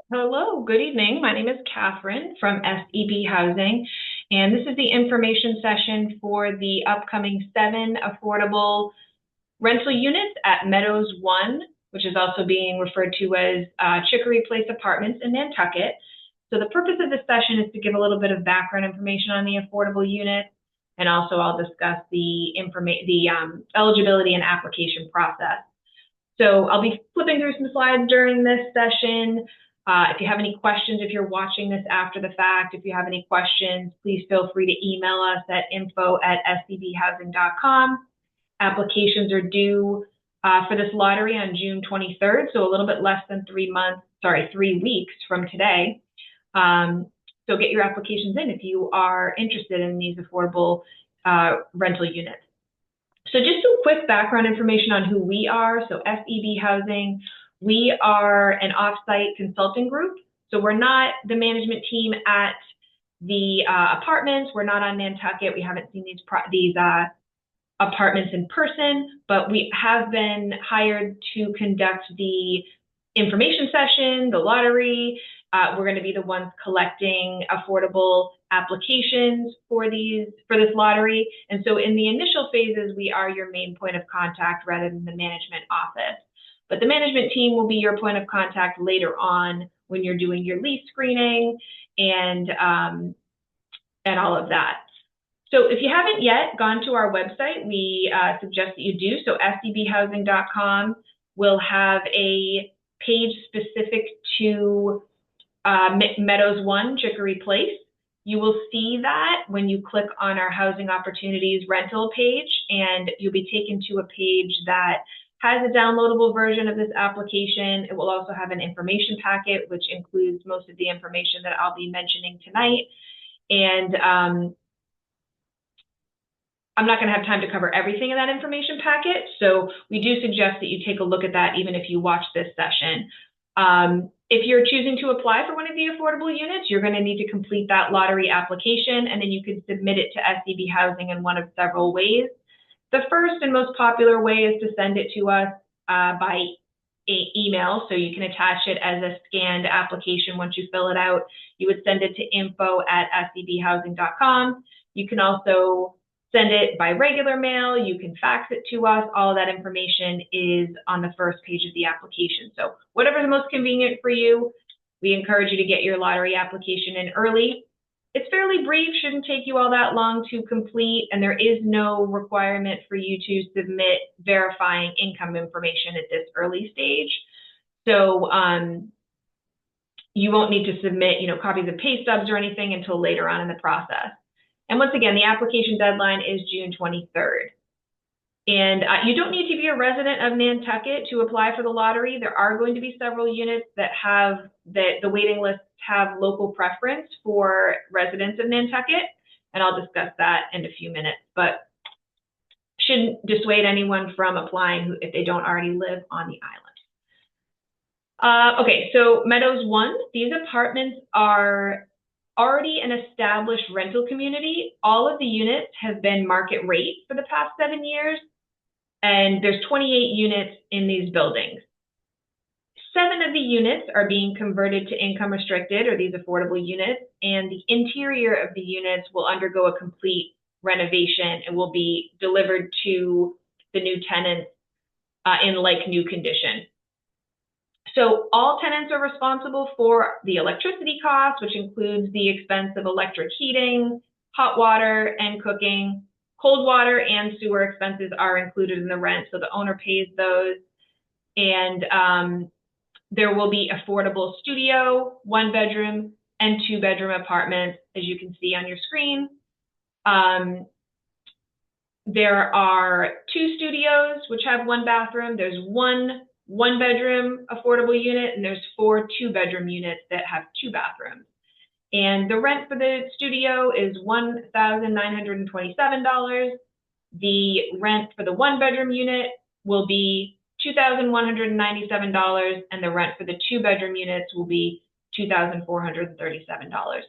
Hello, good evening. My name is Catherine from SEB Housing, and this is the information session for the upcoming 7 affordable rental units at Meadows 1, which is also being referred to as Chicory Place Apartments in Nantucket. So the purpose of this session is to give a little bit of background information on the affordable units, and also I'll discuss the eligibility and application process. So I'll be flipping through some slides during this session. If you have any questions, if you're watching this after the fact, if you have any questions, please feel free to email us at info@sdbhousing.com. Applications are due for this lottery on June 23rd, so a little bit less than 3 weeks from today. So get your applications in if you are interested in these affordable rental units. So just some quick background information on who we are. So SEB Housing, we are an off-site consulting group. So we're not the management team at the apartments. We're not on Nantucket. We haven't seen these apartments in person, but we have been hired to conduct the information session, the lottery. We're going to be the ones collecting affordable applications for this lottery. And so in the initial phases, we are your main point of contact rather than the management office. But the management team will be your point of contact later on when you're doing your lease screening and all of that. So if you haven't yet gone to our website, we suggest that you do. So sdbhousing.com will have a page specific to Meadows 1, Chicory Place. You will see that when you click on our Housing Opportunities rental page, and you'll be taken to a page that has a downloadable version of this application. It will also have an information packet, which includes most of the information that I'll be mentioning tonight. And I'm not going to have time to cover everything in that information packet, so we do suggest that you take a look at that even if you watch this session. If you're choosing to apply for one of the affordable units, you're going to need to complete that lottery application, and then you can submit it to SEB Housing in one of several ways. The first and most popular way is to send it to us by email, so you can attach it as a scanned application once you fill it out. You would send it to info@sdbhousing.com. You can also send it by regular mail. You can fax it to us. All of that information is on the first page of the application. So whatever the most convenient for you, we encourage you to get your lottery application in early. It's fairly brief, shouldn't take you all that long to complete, and there is no requirement for you to submit verifying income information at this early stage. So you won't need to submit, copies of pay stubs or anything until later on in the process. And once again, the application deadline is June 23rd. And you don't need to be a resident of Nantucket to apply for the lottery. There are going to be several units that have the waiting lists have local preference for residents of Nantucket, and I'll discuss that in a few minutes, but shouldn't dissuade anyone from applying if they don't already live on the island. Okay, so Meadows 1, these apartments are already an established rental community. All of the units have been market rate for the past 7 years, and there's 28 units in these buildings. 7 of the units are being converted to income restricted, or these affordable units, and the interior of the units will undergo a complete renovation and will be delivered to the new tenants in like new condition. So all tenants are responsible for the electricity costs, which includes the expense of electric heating, hot water, and cooking. Cold water and sewer expenses are included in the rent, so the owner pays those. And there will be affordable studio, 1-bedroom, and 2-bedroom apartments, as you can see on your screen. There are 2 studios, which have 1 bathroom. There's 1-bedroom affordable unit, and there's 4 2-bedroom units that have 2 bathrooms. And the rent for the studio is $1,927. The rent for the 1-bedroom unit will be $2,197, and the rent for the 2-bedroom units will be $2,437.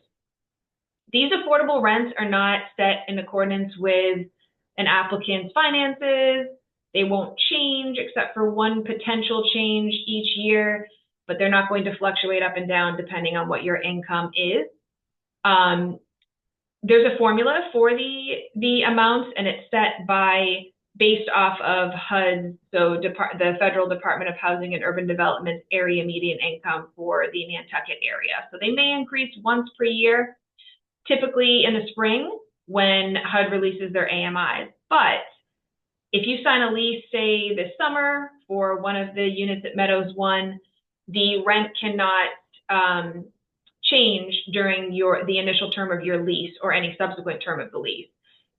These affordable rents are not set in accordance with an applicant's finances. They won't change except for one potential change each year. but they're not going to fluctuate up and down depending on what your income is. There's a formula for the amounts, and it's set based off of HUD, so the Federal Department of Housing and Urban Development's area median income for the Nantucket area. So they may increase once per year, typically in the spring when HUD releases their AMIs. But if you sign a lease, say this summer, for one of the units at Meadows 1, the rent cannot change during the initial term of your lease or any subsequent term of the lease.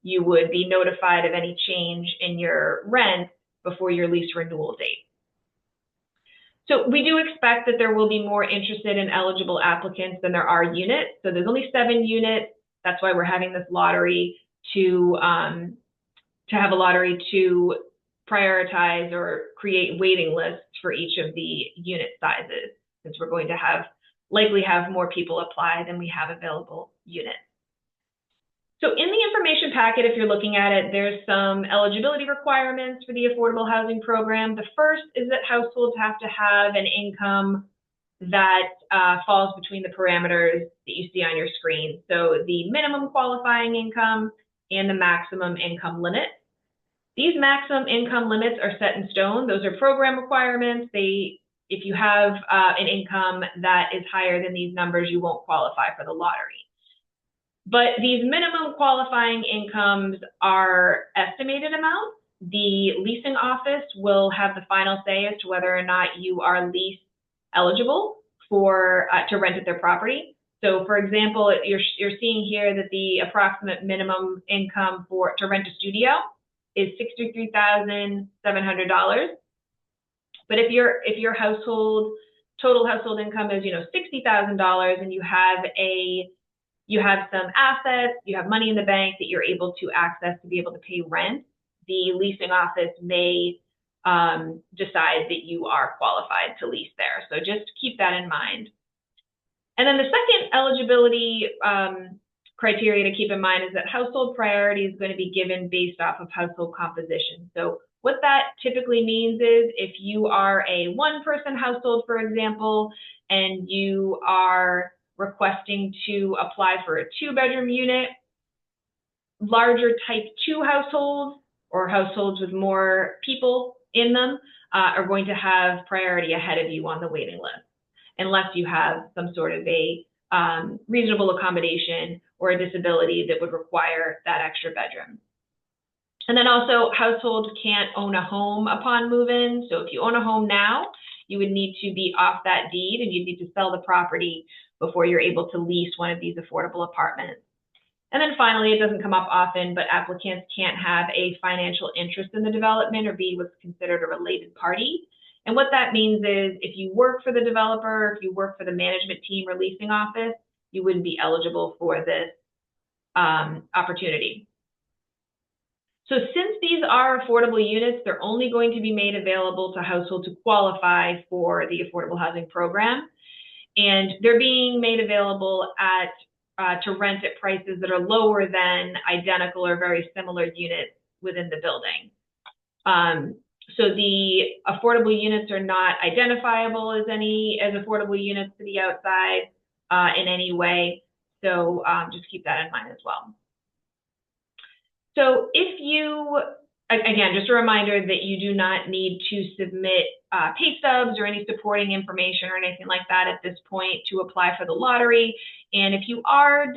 You would be notified of any change in your rent before your lease renewal date. So we do expect that there will be more interested and eligible applicants than there are units. So there's only 7 units. That's why we're having this lottery to have a lottery to prioritize or create waiting lists for each of the unit sizes, since we're going to likely have more people apply than we have available units. So in the information packet, if you're looking at it, there's some eligibility requirements for the Affordable Housing Program. The first is that households have to have an income that falls between the parameters that you see on your screen. So the minimum qualifying income and the maximum income limit. These maximum income limits are set in stone. Those are program requirements. If you have an income that is higher than these numbers, you won't qualify for the lottery. But these minimum qualifying incomes are estimated amounts. The leasing office will have the final say as to whether or not you are lease eligible to rent at their property. So, for example, you're seeing here that the approximate minimum income to rent a studio is $63,700. But if your total household income is $60,000 and you have some assets, you have money in the bank that you're able to access to be able to pay rent, the leasing office may decide that you are qualified to lease there. So just keep that in mind. And then the second eligibility criteria to keep in mind is that household priority is going to be given based off of household composition. So what that typically means is if you are a one-person household, for example, and you are requesting to apply for a 2-bedroom unit, larger type 2 households or households with more people in them are going to have priority ahead of you on the waiting list, unless you have some sort of a reasonable accommodation or a disability that would require that extra bedroom. And then also, households can't own a home upon move-in. So if you own a home now, you would need to be off that deed and you'd need to sell the property before you're able to lease one of these affordable apartments. And then finally, it doesn't come up often, but applicants can't have a financial interest in the development or be what's considered a related party. And what that means is if you work for the developer, if you work for the management team or leasing office, you wouldn't be eligible for this opportunity. So since these are affordable units, they're only going to be made available to households who qualify for the Affordable Housing Program. And they're being made available to rent at prices that are lower than identical or very similar units within the building. So the affordable units are not identifiable as affordable units to the outside in any way. So just keep that in mind as well. So if you, again, just a reminder that you do not need to submit pay stubs or any supporting information or anything like that at this point to apply for the lottery. And if you are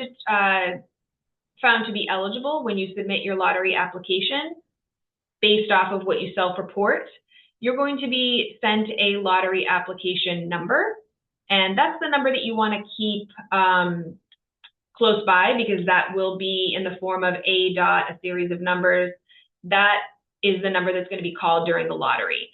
found to be eligible when you submit your lottery application based off of what you self-report, you're going to be sent a lottery application number. And that's the number that you want to keep close by, because that will be in the form of a series of numbers. That is the number that's going to be called during the lottery.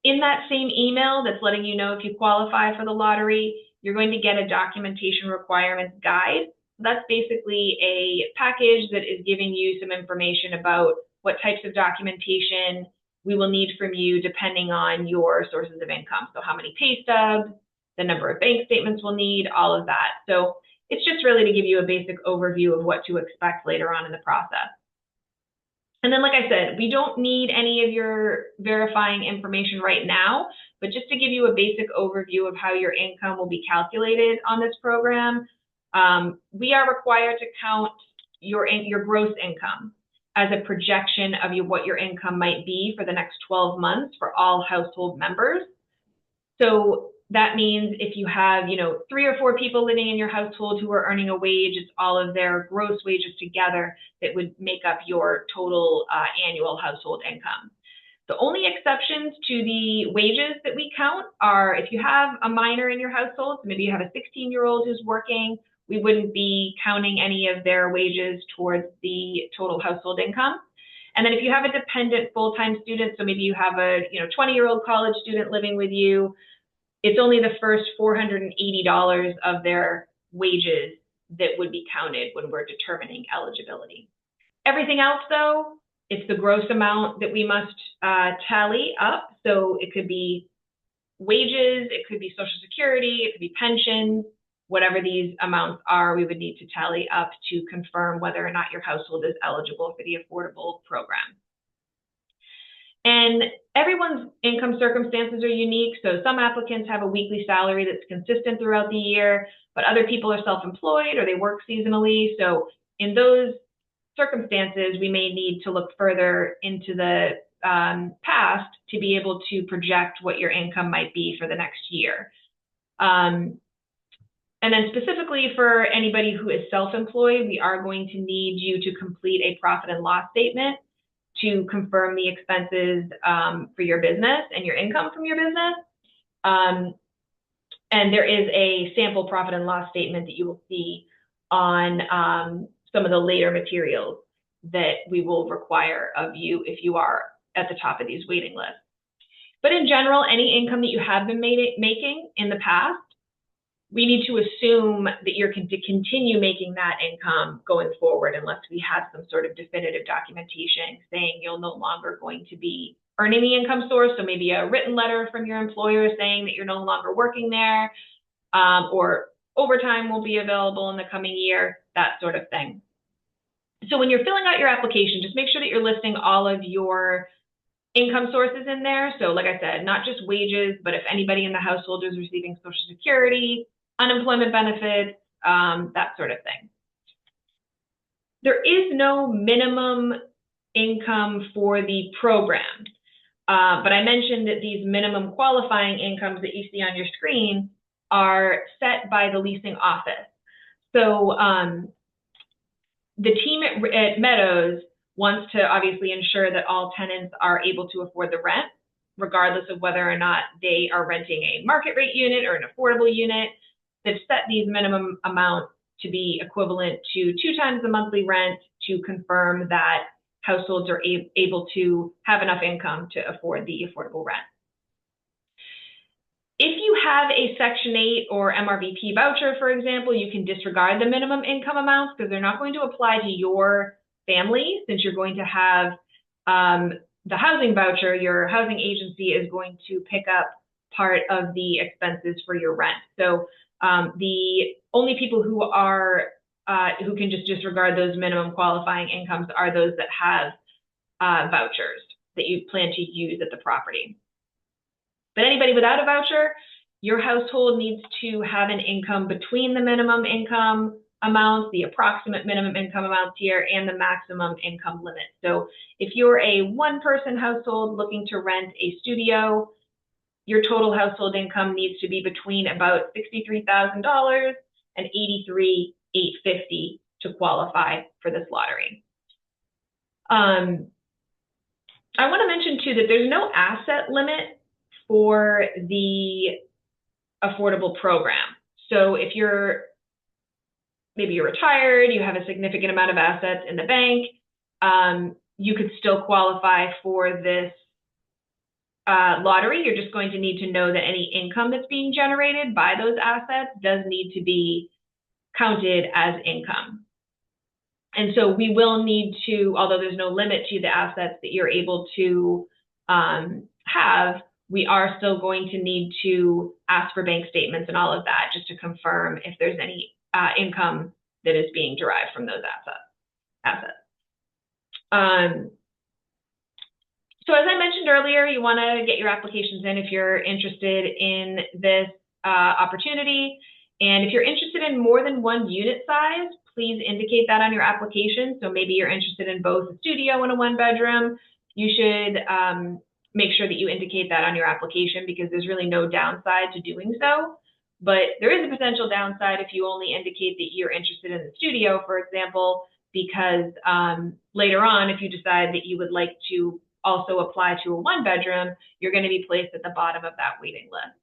In that same email that's letting you know if you qualify for the lottery, you're going to get a documentation requirements guide. That's basically a package that is giving you some information about what types of documentation we will need from you depending on your sources of income. So how many pay stubs, the number of bank statements we'll need, all of that. So it's just really to give you a basic overview of what to expect later on in the process. And then, like I said, we don't need any of your verifying information right now, but just to give you a basic overview of how your income will be calculated on this program, we are required to count your gross income as a projection of what your income might be for the next 12 months for all household members. So that means if you have, 3 or 4 people living in your household who are earning a wage, it's all of their gross wages together that would make up your total annual household income. The only exceptions to the wages that we count are if you have a minor in your household, so maybe you have a 16-year-old who's working, we wouldn't be counting any of their wages towards the total household income. And then if you have a dependent full-time student, so maybe you have a 20-year-old college student living with you, it's only the first $480 of their wages that would be counted when we're determining eligibility. Everything else, though, it's the gross amount that we must tally up. So it could be wages, it could be Social Security, it could be pensions, whatever these amounts are, we would need to tally up to confirm whether or not your household is eligible for the affordable program. And everyone's income circumstances are unique. So some applicants have a weekly salary that's consistent throughout the year, but other people are self-employed or they work seasonally. So in those circumstances, we may need to look further into the past to be able to project what your income might be for the next year. And then specifically for anybody who is self-employed, we are going to need you to complete a profit and loss statement to confirm the expenses for your business and your income from your business. And there is a sample profit and loss statement that you will see on some of the later materials that we will require of you if you are at the top of these waiting lists. But in general, any income that you have been making in the past, we need to assume that you're going to continue making that income going forward unless we have some sort of definitive documentation saying you're no longer going to be earning the income source. So maybe a written letter from your employer saying that you're no longer working there, or overtime will be available in the coming year, that sort of thing. So when you're filling out your application, just make sure that you're listing all of your income sources in there. So like I said, not just wages, but if anybody in the household is receiving Social Security, unemployment benefits, that sort of thing. There is no minimum income for the program, but I mentioned that these minimum qualifying incomes that you see on your screen are set by the leasing office. So the team at Meadows wants to obviously ensure that all tenants are able to afford the rent, regardless of whether or not they are renting a market rate unit or an affordable unit. They've set these minimum amounts to be equivalent to 2 times the monthly rent to confirm that households are able to have enough income to afford the affordable rent. If you have a Section 8 or MRVP voucher, for example, you can disregard the minimum income amounts because they're not going to apply to your family since you're going to have the housing voucher. Your housing agency is going to pick up part of the expenses for your rent. So the only people who can just disregard those minimum qualifying incomes are those that have vouchers that you plan to use at the property. But anybody without a voucher, your household needs to have an income between the minimum income amounts, the approximate minimum income amounts here, and the maximum income limit. So if you're a one-person household looking to rent a studio, your total household income needs to be between about $63,000 and $83,850 to qualify for this lottery. I want to mention too that there's no asset limit for the affordable program. So if maybe you're retired, you have a significant amount of assets in the bank, you could still qualify for this lottery. You're just going to need to know that any income that's being generated by those assets does need to be counted as income. And so we will need to, although there's no limit to the assets that you're able to have, we are still going to need to ask for bank statements and all of that just to confirm if there's any income that is being derived from those assets. So So as I mentioned earlier, you want to get your applications in if you're interested in this opportunity. And if you're interested in more than one unit size, please indicate that on your application. So maybe you're interested in both a studio and a one bedroom. You should make sure that you indicate that on your application, because there's really no downside to doing so. But there is a potential downside if you only indicate that you're interested in the studio, for example, because later on, if you decide that you would like to also apply to a one bedroom, you're going to be placed at the bottom of that waiting list.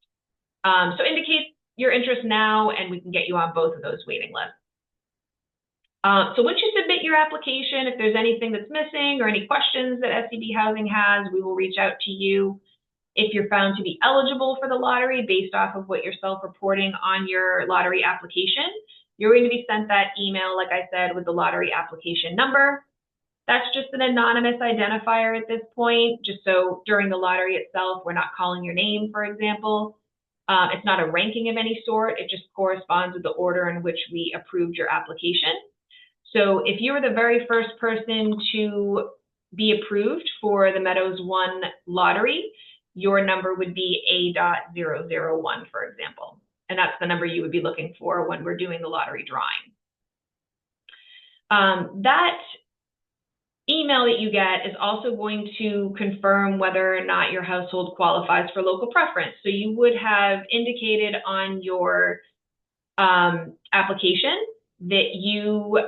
So indicate your interest now, and we can get you on both of those waiting lists. So once you submit your application, if there's anything that's missing or any questions that SCB Housing has, we will reach out to you. If you're found to be eligible for the lottery based off of what you're self-reporting on your lottery application, you're going to be sent that email, like I said, with the lottery application number. That's just an anonymous identifier at this point, just so during the lottery itself, we're not calling your name, for example. It's not a ranking of any sort. It just corresponds with the order in which we approved your application. So if you were the very first person to be approved for the Meadows 1 lottery, your number would be A.001, for example. And that's the number you would be looking for when we're doing the lottery drawing. That email that you get is also going to confirm whether or not your household qualifies for local preference. So you would have indicated on your application that you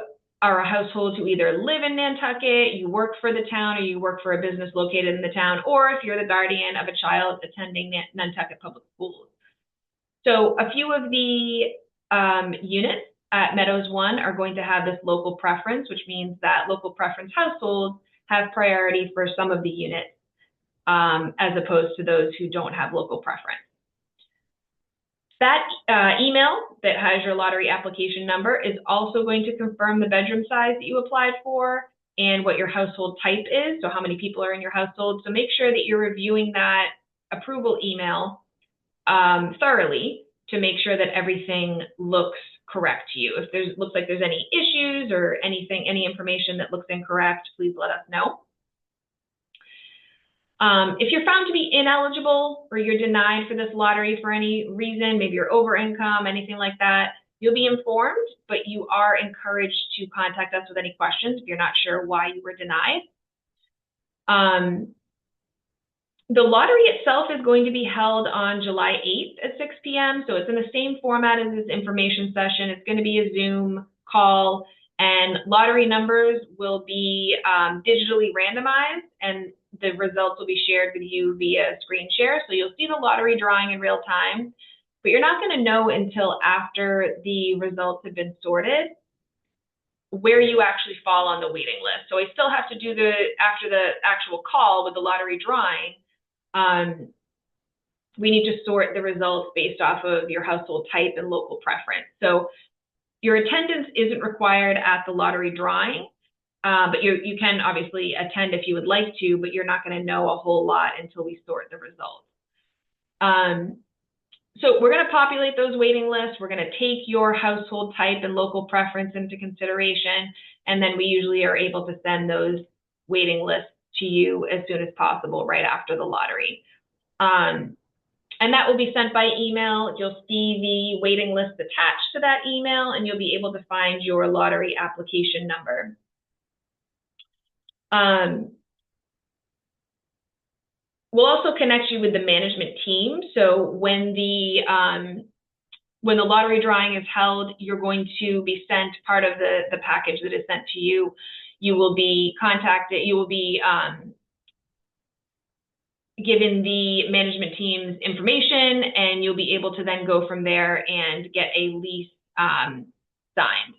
are a household who either live in Nantucket, you work for the town, or you work for a business located in the town, or if you're the guardian of a child attending Nantucket Public Schools. So a few of the units at Meadows 1 are going to have this local preference, which means that local preference households have priority for some of the units as opposed to those who don't have local preference. That email that has your lottery application number is also going to confirm the bedroom size that you applied for and what your household type is, so how many people are in your household. So make sure that you're reviewing that approval email thoroughly to make sure that everything looks correct to you. If there's looks like there's any issues or anything, any information that looks incorrect, please let us know. If you're found to be ineligible or you're denied for this lottery for any reason, maybe you're over income, anything like that, you'll be informed, but you are encouraged to contact us with any questions if you're not sure why you were denied. The lottery itself is going to be held on July 8th at 6 p.m. So it's in the same format as this information session. It's going to be a Zoom call, and lottery numbers will be digitally randomized, and the results will be shared with you via screen share. So you'll see the lottery drawing in real time, but you're not going to know until after the results have been sorted where you actually fall on the waiting list. So I still have to do after the actual call with the lottery drawing, we need to sort the results based off of your household type and local preference. So your attendance isn't required at the lottery drawing, but you can obviously attend if you would like to, but you're not going to know a whole lot until we sort the results. So we're going to populate those waiting lists. We're going to take your household type and local preference into consideration, and then we usually are able to send those waiting lists to you as soon as possible right after the lottery. And that will be sent by email. You'll see the waiting list attached to that email, and you'll be able to find your lottery application number. We'll also connect you with the management team. So when the lottery drawing is held, you're going to be sent part of the package that is sent to you. You will be contacted, you will be given the management team's information, and you'll be able to then go from there and get a lease signed.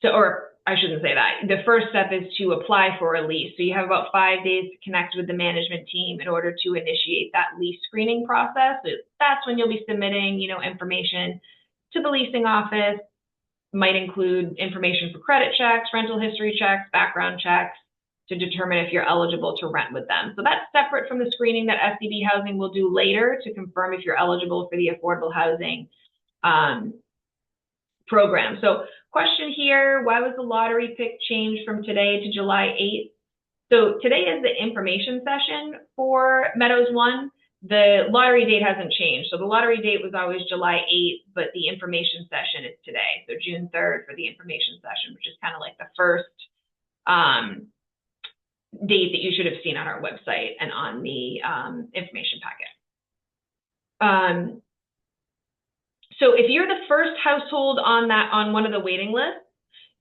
So, or I shouldn't say that. The first step is to apply for a lease. So you have about 5 days to connect with the management team in order to initiate that lease screening process. So that's when you'll be submitting, information to the leasing office. Might include information for credit checks, rental history checks, background checks to determine if you're eligible to rent with them. So that's separate from the screening that SCB Housing will do later to confirm if you're eligible for the affordable housing program. So question here, why was the lottery pick changed from today to July 8th? So today is the information session for Meadows 1. The lottery date hasn't changed. So the lottery date was always July 8th, but the information session is today. So June 3rd for the information session, which is kind of like the first date that you should have seen on our website and on the information packet. So if you're the first household on one of the waiting lists,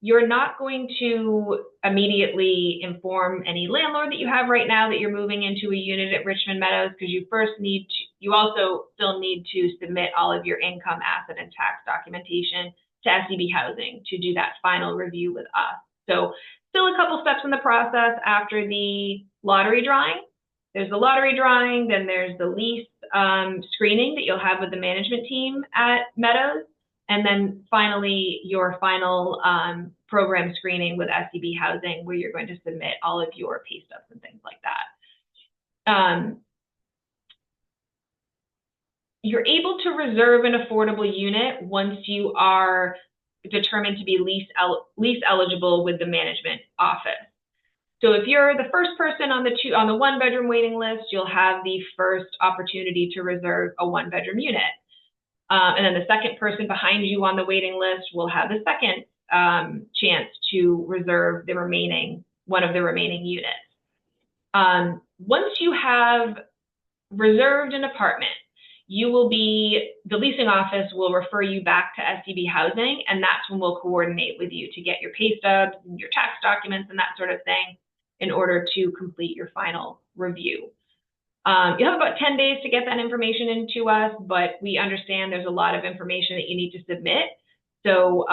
you're not going to immediately inform any landlord that you have right now that you're moving into a unit at Richmond Meadows, because you also still need to submit all of your income, asset, and tax documentation to SEB Housing to do that final review with us. So still a couple steps in the process after the lottery drawing. There's the lottery drawing, then there's the lease screening that you'll have with the management team at Meadows, and then finally your final program screening with SEB Housing, where you're going to submit all of your pay stubs and things like that. You're able to reserve an affordable unit once you are determined to be lease eligible with the management office. So if you're the first person on the one-bedroom waiting list, you'll have the first opportunity to reserve a one-bedroom unit. And then the second person behind you on the waiting list will have the second chance to reserve one of the remaining units. Once you have reserved an apartment, the leasing office will refer you back to SEB Housing, and that's when we'll coordinate with you to get your pay stubs and your tax documents and that sort of thing in order to complete your final review. You have about 10 days to get that information into us, but we understand there's a lot of information that you need to submit. So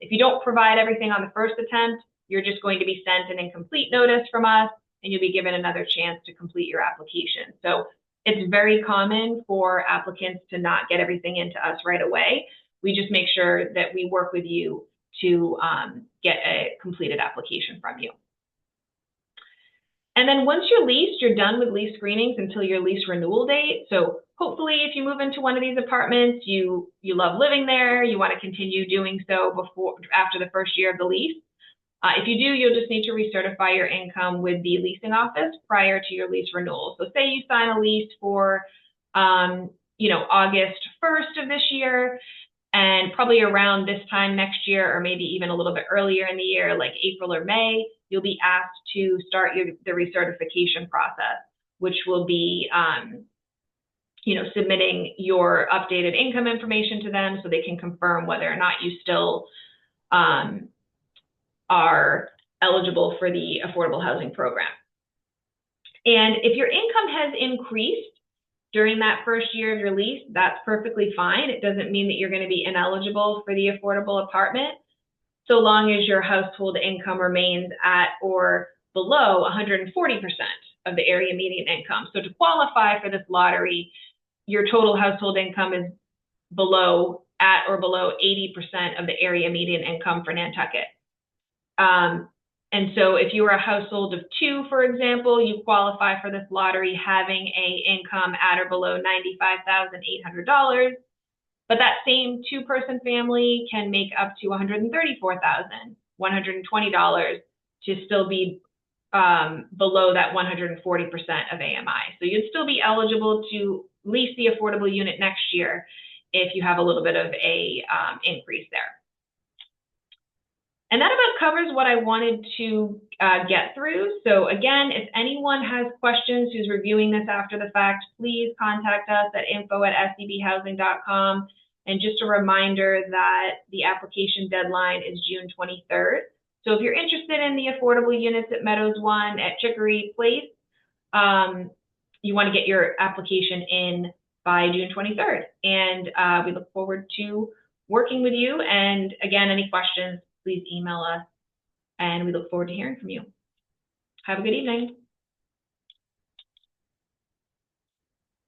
if you don't provide everything on the first attempt, you're just going to be sent an incomplete notice from us, and you'll be given another chance to complete your application. So it's very common for applicants to not get everything into us right away. We just make sure that we work with you to get a completed application from you. And then once you're leased, you're done with lease screenings until your lease renewal date. So hopefully if you move into one of these apartments, you love living there, you want to continue doing so after the first year of the lease. If you do, you'll just need to recertify your income with the leasing office prior to your lease renewal. So say you sign a lease for August 1st of this year, and probably around this time next year, or maybe even a little bit earlier in the year, like April or May, you'll be asked to start the recertification process, which will be submitting your updated income information to them so they can confirm whether or not you still are eligible for the affordable housing program. And if your income has increased during that first year of your lease, that's perfectly fine. It doesn't mean that you're going to be ineligible for the affordable apartment, so long as your household income remains at or below 140% of the area median income. So to qualify for this lottery, your total household income is at or below 80% of the area median income for Nantucket. And so if you are a household of 2, for example, you qualify for this lottery having an income at or below $95,800. But that same 2-person family can make up to $134,120 to still be below that 140% of AMI. So you'd still be eligible to lease the affordable unit next year if you have a little bit of a increase there. And that about covers what I wanted to get through. So again, if anyone has questions who's reviewing this after the fact, please contact us at info@sebhousing.com. And just a reminder that the application deadline is June 23rd. So if you're interested in the affordable units at Meadows 1 at Chicory Place, you want to get your application in by June 23rd. And we look forward to working with you. And again, any questions, please email us, and we look forward to hearing from you. Have a good evening.